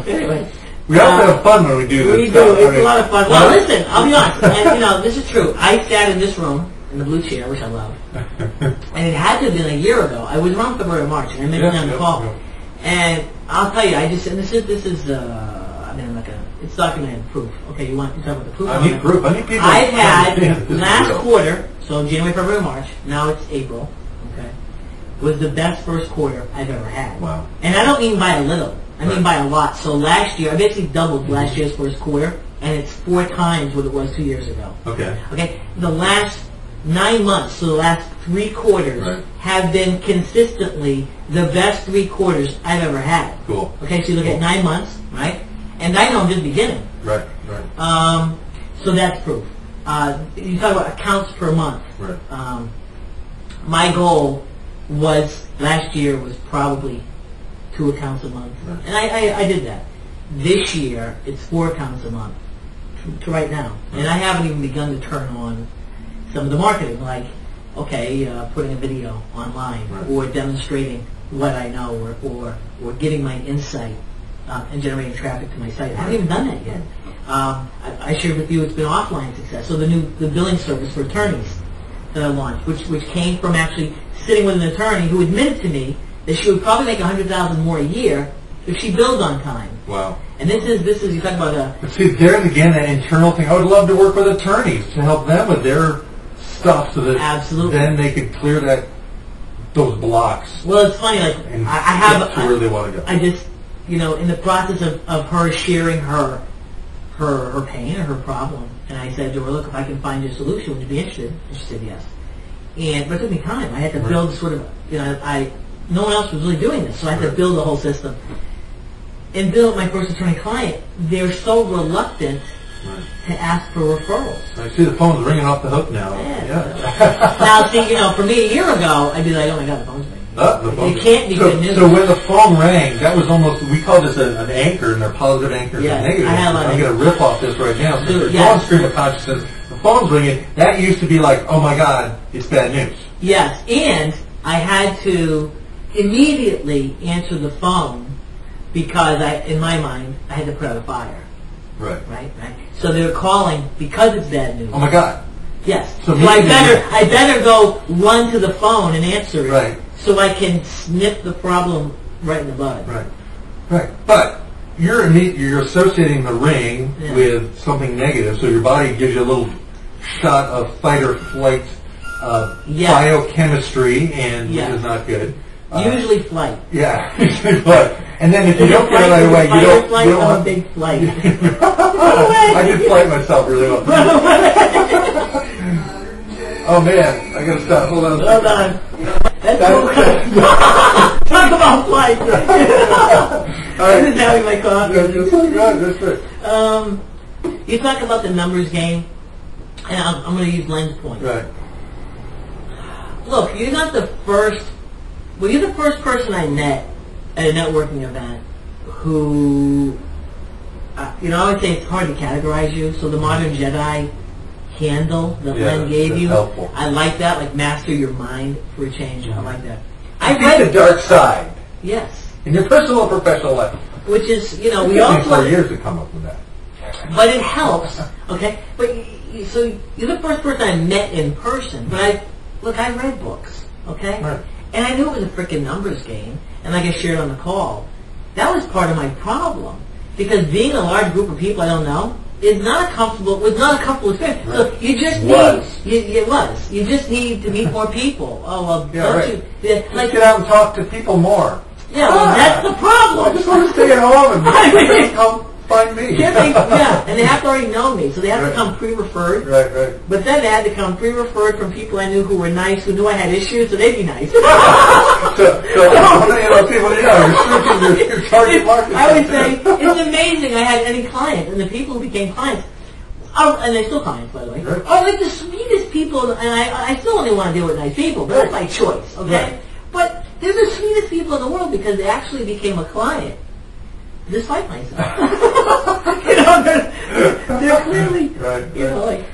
Anyway. We also have fun when we do this. We do. It's a lot of fun. Well, listen, I'll be honest. And, this is true. I sat in this room, in the blue chair, which I love. And it had to have been a year ago. I was around February or March, and I mentioned on the call. And I'll tell you, and this is, I'm not going to, it's documented proof. Okay, you want to talk about the proof? I need proof. I need people. I've had, last quarter, so January, February, March, now it's April, okay, was the best first quarter I've ever had. Wow. And I don't mean by a little. I mean by a lot. So last year, I basically doubled last year's first quarter, and it's 4 times what it was 2 years ago. Okay. Okay. The last 9 months, so the last 3 quarters, have been consistently the best 3 quarters I've ever had. Cool. Okay, so you look at 9 months, right? And I know I'm just beginning. Right. So that's proof. You talk about accounts per month. Right. My goal was, last year, was probably 2 accounts a month. Right. And I did that. This year, it's 4 accounts a month to right now. Right. And I haven't even begun to turn on some of the marketing, like, putting a video online, or demonstrating what I know, or getting my insight and generating traffic to my site. I haven't even done that yet. I shared with you it's been offline success. So the billing service for attorneys that I launched, which came from actually sitting with an attorney who admitted to me that she would probably make $100,000 more a year if she billed on time. Wow. And this is you talk about But see, there's again that internal thing. I would love to work with attorneys to help them with their stuff, so that absolutely then they could clear those blocks. Well, it's funny. Like and I have get to where they want to go. I just in the process of her sharing her pain or her problem, and I said to her, look, if I can find you a solution, would you be interested? And she said yes. But it took me time. I had to build sort of no one else was really doing this, so I had to build the whole system. And build my first attorney client, they're so reluctant to ask for referrals. I see the phone's ringing off the hook now. Yeah. Now, see, for me a year ago, I'd be like, oh my God, the phone's ringing. The phone. It can't be good news. So when the phone rang, that was almost, we call this an anchor, and they're positive anchors and negative anchors. I'm going to rip off this right now. So there's one stream of consciousness, the phone's ringing, that used to be like, oh my God, it's bad news. Yes, and I had to immediately answer the phone because in my mind, I had to put out a fire. Right. So they were calling because it's bad news. Oh my God. Yes. So I better go run to the phone and answer it. Right. So I can snip the problem right in the bud. Right. But you're associating the ring with something negative, so your body gives you a little shot of fight or flight biochemistry, and it is not good. Usually flight. Yeah, usually flight. And then if you don't get it right away, you don't want a big flight. I can flight myself really well. Oh man, I gotta stop. Hold on. Hold on. Talk about flight. I'm just having my coffee. That's right. You talk about the numbers game, and I'm going to use lens point. Right. Look, you're not the first. Well, you're the first person I met at a networking event who, I would say it's hard to categorize you. So the modern Jedi handle that Len gave you, helpful. I like that. Like master your mind for a change. Mm-hmm. I like that. I read the dark side. Yes. In your personal and professional life. Which is, we all 4 years to come up with that. But it helps, okay? But so you're the first person I met in person. But I read books, okay? Right. And I knew it was a freaking numbers game. And like I shared on the call, that was part of my problem. Because being a large group of people I don't know was not a comfortable experience. Right. So you just You just need to meet more people. Oh, well, don't you? Like, get out and talk to people more. Yeah, well, that's the problem. I just want to stay at home and come find me. And they have to already know me, so they have to come pre-referred. Right. But then they had to come pre-referred from people I knew who were nice, who knew I had issues, so they'd be nice. so you're target market. I would say, it's amazing I had any clients, and the people who became clients, and they're still clients, by the way, are like the sweetest people, and I still only want to deal with nice people, but that's my choice, okay? Right. But they're the sweetest people in the world because they actually became a client. Despite myself. They're clearly, like,